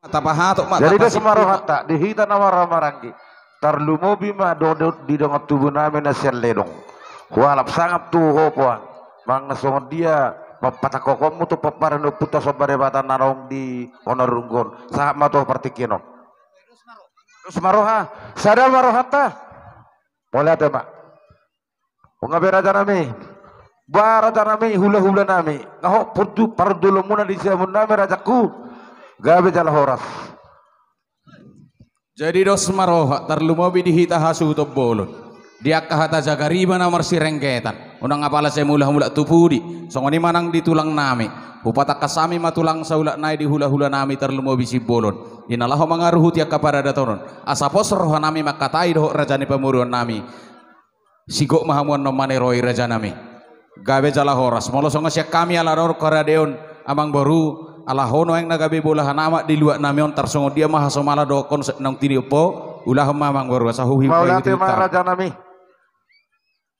Tapahatok mak. Jadi dia semarohata dihita nama ramarangi. Tarlumo bima dodot di dongot tubuh namin na ledong. Walap sangat tuh hopoan. Mang nasongon dia papatakokom tu paparan puta sobare batan narong di onorunggon. Sahab mato partikinon. Terus maroha, sadar marohata. Mulai ada mak. Ungabera nami. Baraja nami hula-hula nami. Ngaho purdu pardulu muna di jamun nami rajaku. Gabe jala horas. Jadi dos maroha tarlumobi dihita hasu bolon. Dia kahata jagariba na marsi rengketan. Unang apala saya mula-mula tupudi. Songoni manang ditulang nami. Upata kasami matulang saulak nai di hula-hula nami tarlumobi si bolon. Inalaho mangaruhu tiak kapada datonon. Asapos roha nami makatai doh rajani pemuruan nami. Sigok mahamuan nomane roi raja nami. Gabe jala horas. Molo songo siak kami ala ror koradeon amang baru. Ala hono yang nagabe bola hanama di luar namion tarsongo dia maha somala dokon nang tiniopo ulah mamang baru sahuhi maulate raja nami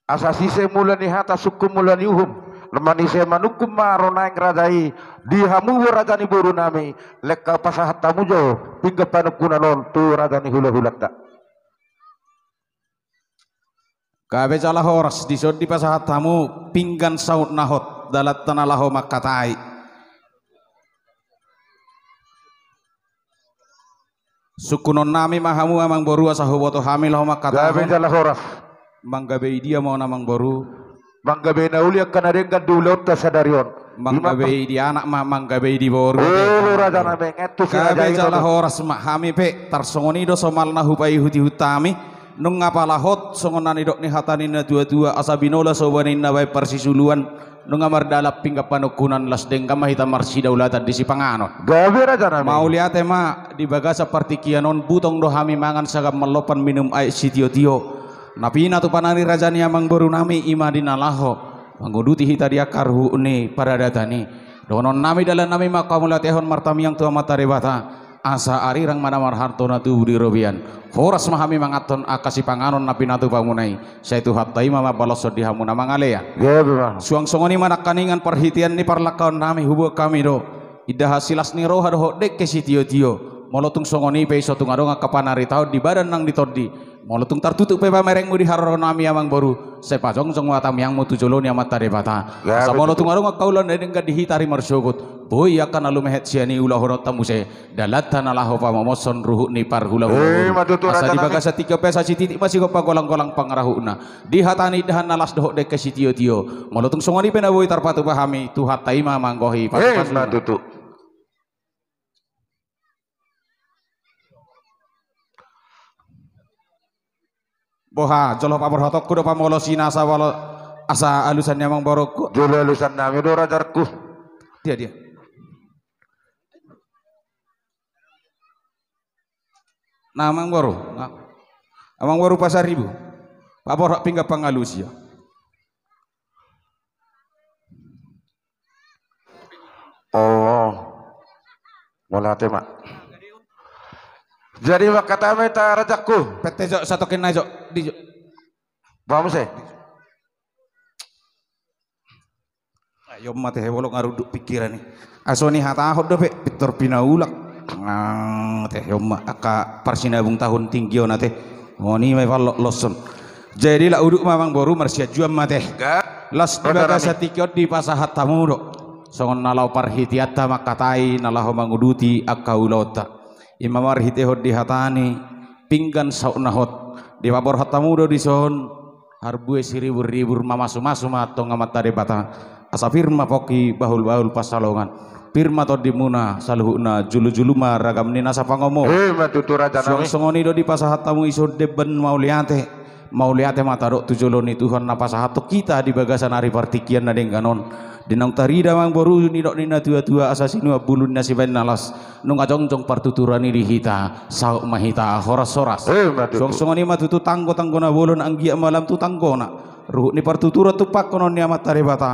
asasi se mula ni hata sukum mula ni uhum lemani se manukum marona yang rajai dihamu raja ni boru nami lekka pasahat tamu jo hingga panukuna non tu raja ni hula-hulata kabe jala horas disod di pasahat tamu pinggan saut nahot dalat tanah laho makatai. Sukunon nami mahamu amang boru asahuboto hamil homa kata gabe jala horas manggabe dia mau namang boru manggabe nauli akan ada yang dulot tasadarion manggabe dia anak manggabe di boru raja nami ngetu gabe jala horas mahami pe tarsongoni do somal nahupai huti hutami nung ngapalahot songonani dok ni hatani na dua-dua asabinola sobanin na bay persisuluan nung amar dalap pingga panukunan las dengka mahita marsi daulatan di Sipangano. Gabe raja nami. Mau lihat ma di bagasa partikianon butong dohami mangan sagam melopan minum air sitio-tio. Napina tu panani rajani amang baru nami imadina laho. Mangguduti hita dia karhu ni pada datani. Donon nami dalam nami makamulatiahon martami yang tua mata rebata. Asa arirang mana marharto natu di robian. Horas mahami mangaton akasi panganon napi natu bangunai. Saya tu hatai mama balos di hamuna mangalea. Suang songoni mana kaningan perhitian ni parlakaon nami hubo kami do. Ida hasilas ni roha do dek ke sitio-tio. Molotung songoni pe sotung adonga kapanari tau di badan nang ditodi. Molotung tertutup pe pamerengmu di haroro nami amang baru. Saya pajong song watam yang mutu joloni amat tarebata. Sa molotung adonga kaulan dengga dihitari marsogot. Boy akan alu mehet siani ulah horot tamuse dalatan alaho pamamoson ruhu ni par hula hula asa di bagasa tiga pesa titik masih kopa golang-golang pangarahuna di hatani dahan nalas dohok dek sitio-tio molotung songoni pena boy tarpatu pahami tu hatai ma manggohi tutu boha jolo pamor hotok kudo pamolosina asa walo asa alusannya mang borokku jolo alusan nami do rajarku dia nah amang baru pasar ribu Pak Borak pinggap pangalusia oh mulai tema jadi kata meta rajaku pete jok satu kena jok di jok bamu se ayo mati hebolok ngaruduk pikiran nih asoni hatahot do pe pitor pinaulak teh yoma aka parsinabung tahun tinggio nate ngoni mai valok loson jadi la uduk mamang boru marsia juam mate las dibaga satikiot di pasahat tamudo songon nalau parhitiata makatai nalahu manguduti akaulota imam arhitehot di hatani pinggan saunahot di babor hatamudo di son harbue siribur-ribur mamasu-masu matong amat tarebata asafirma poki bahul-bahul pasalongan firma to dimuna saluhuna julu-julu ma ragam nina sapa ngomong matutu raja nami songoni do di pasahat tamu iso deben mauliate mata do tujoloni Tuhan na pasahat kita di bagasan ari partikian na dengganon dinang tarida mang boru ni dok nina tua-tua asasinu bulun nasiban nalas nung ajong-jong partuturani di hita sauk mahita horas-horas songoni matutu tanggo-tanggona bolon anggia malam tu tanggona ruh ni partutura tupak konon ni amat tarebata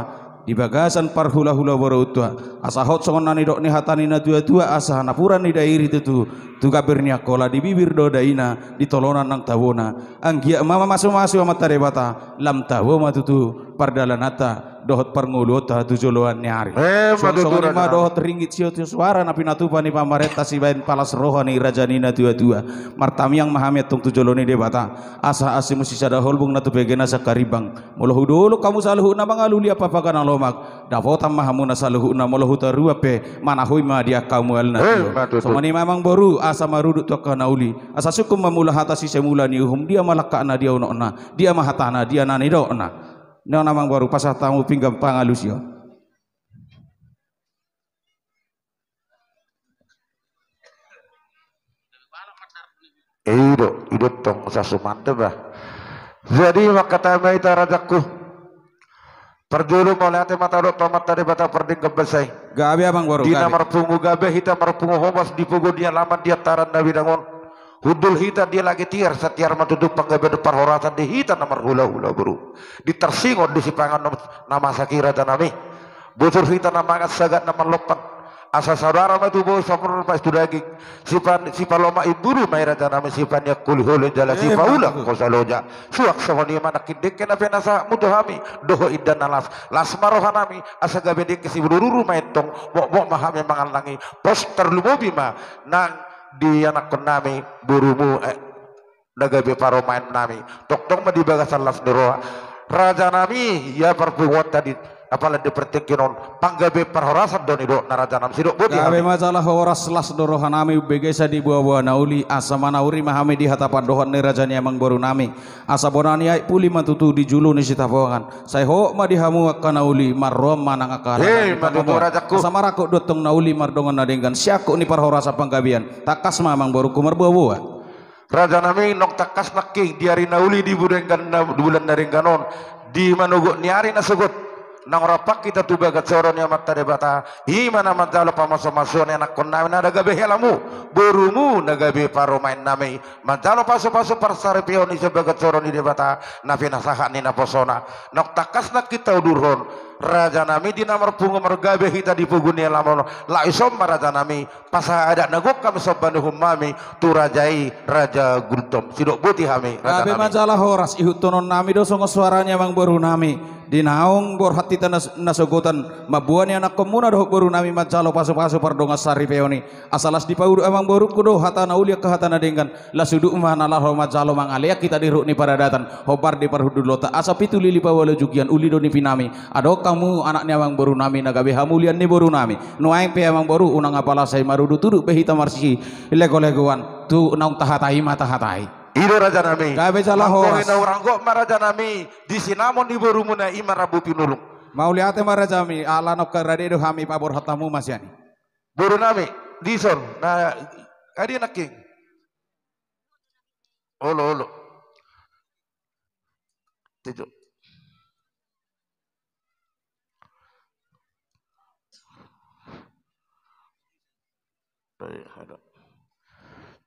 di bagasan parhula-hula borautua asahot songon nani dok ni hatani na dua-dua asa napuran ni dairi tu kabirnya kola di bibir do daina di tolonan nang tawona anggia mama masu-masu amat tarebata lam tawo matutu pardalanata dohot perngulu ta tujuluan nyari Madudura ma dohot ringgit sio suara napi natupa ni pamarenta si bain palas rohani rajanina tua martamiang mahamet tung tujuloni debata asa asimu sisa dahol bung natu begena sakaribang molahu dulu kamu saluhu na mangaluli apa pakana lomak davotam mahamuna saluhu na molahu tarua pe manahui ma dia kamu alna somani mamang boru asa marudut tu kanauli asa sukum mamula hata si semula ni uhum dia malakana dia unona dia mahatana dia nani dona nang namang baru pasah tamu pinggam pangalusio hidup tong sasumante bah jadi maka tamai tarajakku perjulu oleh ate mata dok tomat tadi bata perding kebesai gabe abang baru dina marpungu gabe hita marpungu homas di pugu dia lama dia taran nabi dangon hudul hita dia lagi tiar setiar matuduk panggabe depan horatan di hita namar hula buru di tersingot di sipangan nama sakira tanami bocor hita nama sagat nama lopan asa saudara matu boy sapur pas tu daging si paloma iburu mai raja nami sipannya kulihole jala si paula kosaloja suak sawani mana kidek kena penasa mudohami doho idan alas las marohanami asa gabe dik si bururu mai tong bok mahami mangalangi pos terlumobi ma nang di anak nami burumu nagabe paro main nami tok ma di bagasan las neroa raja nami ya perpungot tadi apalagi dipertikinon panggabe perhorasan doni do naraja nam sidok boti gabe masalah horas las dorohan nami begesa di buah-buah nauli asa manauri mahami di hatapan dohan ni raja ni amang baru nami asa bonani ai puli matutu di julu ni sitafongan saya ho ma dihamu kanauli marrom manang akara matutu rajaku asa marako dotong nauli mardongan nadenggan siako ni perhorasa panggabian takas mamang baru kumar buah-buah raja nami nok takas nakking diari nauli di budenggan bulan narengganon di manugok niari nasegot nang rapak kita tu bagat soron ya mata debata himana matalo pamaso-maso ni anak konami na nagabe helamu berumu nagabe paro main nami matalo paso-paso parsare pion ni sebagat soron ni debata na pinasahan ni na posona nok takas na kita udurhon raja nami di namar pungo margabe hita di puguni lamon la isom raja nami pasa ada nagok kami sobanu humami tu rajai raja gultom sidok buti hami raja nami majalah horas ihutonon nami dosong suaranya mang baru nami di naung bor hati nasogotan mabuani anak komuna doh baru nami majalo paso-paso pardonga sari peoni asalas di paudu amang baru kudo hatana ulia ke hatana dengan lasudu mana lah majalo mangalia kita diruk ni pada datan hobar di parhudul lota asa pitu lili pawalo jugian uli doni pinami ado kamu anaknya amang baru nami nagabe hamulian ni baru nami nuaing pe amang baru unang apala say marudu tuduk behita marsi lego-legoan tu naung tahatai mata hatai Ido raja nami gabe salah horas orang kok maraja nami di sinamon di borumuna imarabu pinulung mau lihat maraja nami ala nok karade do hami pabor hatamu masyani boru nami di son na kadi naking olo tijo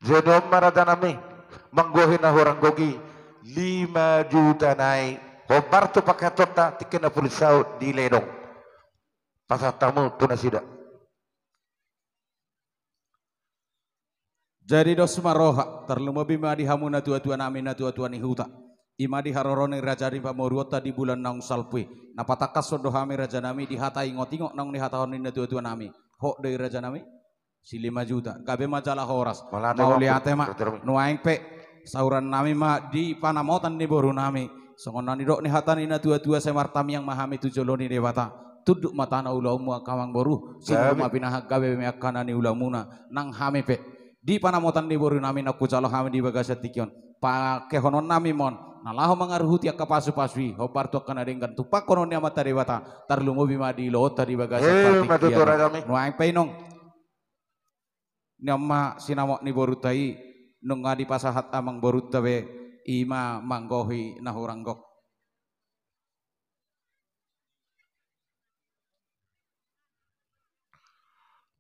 Jedom maraja nami manggohin na orang gogi 5 juta naik hobar tu pakai tota tiket na pulisau di ledong pasal tamu tu nasida jadi dos maroha terlumobi madi hamuna tua-tua nami na tua-tua ni huta imadi harorone raja rimba moruota di bulan naung salpui napatakas sodo hami raja nami di hatai ngotingok naung ni hatahon ni na tua-tua nami hok dari raja nami si 5 juta gabe majalah horas mau lihat mak nuaing pe sauran nami ma di panamotan ni boru nami songon ni dok ni hatani na tua-tua semartam yang mahami tujoloni dewata tuduk matana ulamu kamang boru sinuma pinahak gabe me akana ni ulamuna nang hami pe di panamotan ni boru nami nak kucalo hami di bagasa tikion pake honon nami mon nalaho mangaruhuti ak kapasu-pasui hobar tu kana dengan tupak konon ni amata dewata tarlumo bima di lota di bagasa partikian nuaing pe nong nyama sinamok ni boru tai nung ngadi pasahat amang borut tabe ima manggohi nahuranggok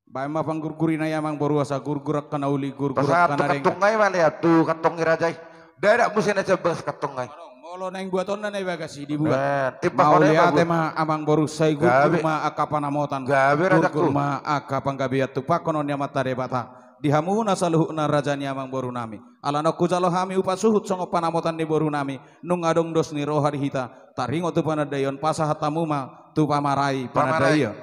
bae ma panggurgurina ya amang boru asa gurgurak kana uli gurgurak kana reng katungai mali atu katong irajai dadak musin aja bas katungai molo nang buaton na bagasi dibuat mau lihat ma amang boru sai gurgur ma akapana motan gurgur ma akapanggabiat tupak kono nya mata debata dihamuna saluhuna rajani amang boru nami alana kujalo hami upasuhut songo panamotan ni boru nami nung adong dos ni rohari hita taringo tu panadayon pasahatamuma tu pamarai panadaya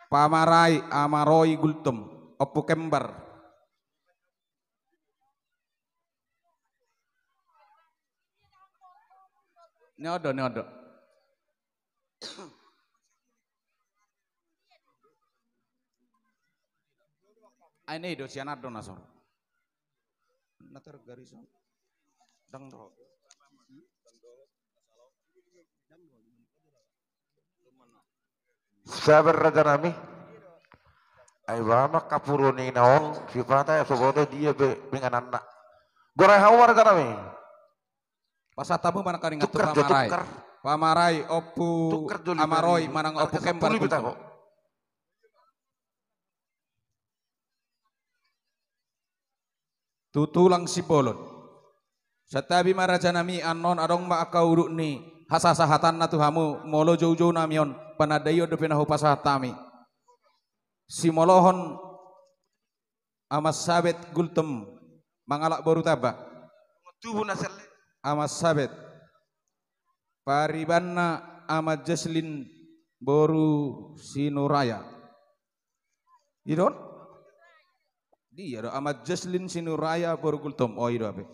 pamarai amaroi gultum opu kembar nyodo ini do sianado nasor natar garis dangro sabar raja nami ay bama kapuruni naong sifata ya sobote dia be dengan anak gorai hawar raja nami pasatamu mana karing atu tukar pamarai tukar pamarai opu tukar dulu amaroi manang opu kembar kok tutulang si bolon satabi maraja nami anon adong ma akauruk ni hasasahatan na tuhamu molo jauh-jauh namion panadayo do pinahu pasahatami si molohon amas sabet gultem mangalak boru taba tubuh nasel amas sabet paribanna amat jaslin boru sinuraya idon dia do amat jaslin sinuraya boru gultom oh ido ape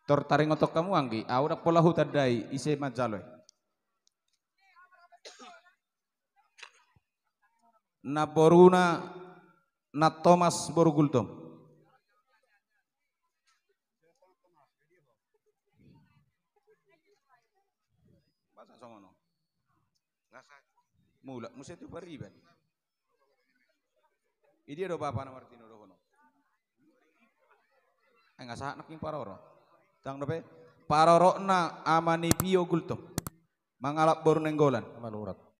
tortaring otok kamu anggi audak polahu tadai ise majaloy na boruna na Thomas boru gultom masa songono mula musa itu bariban ini do bapa na Martino do kono enggak sah nak paroro tang dope paroro na amani pio gultom mangalap boru nenggolan manurat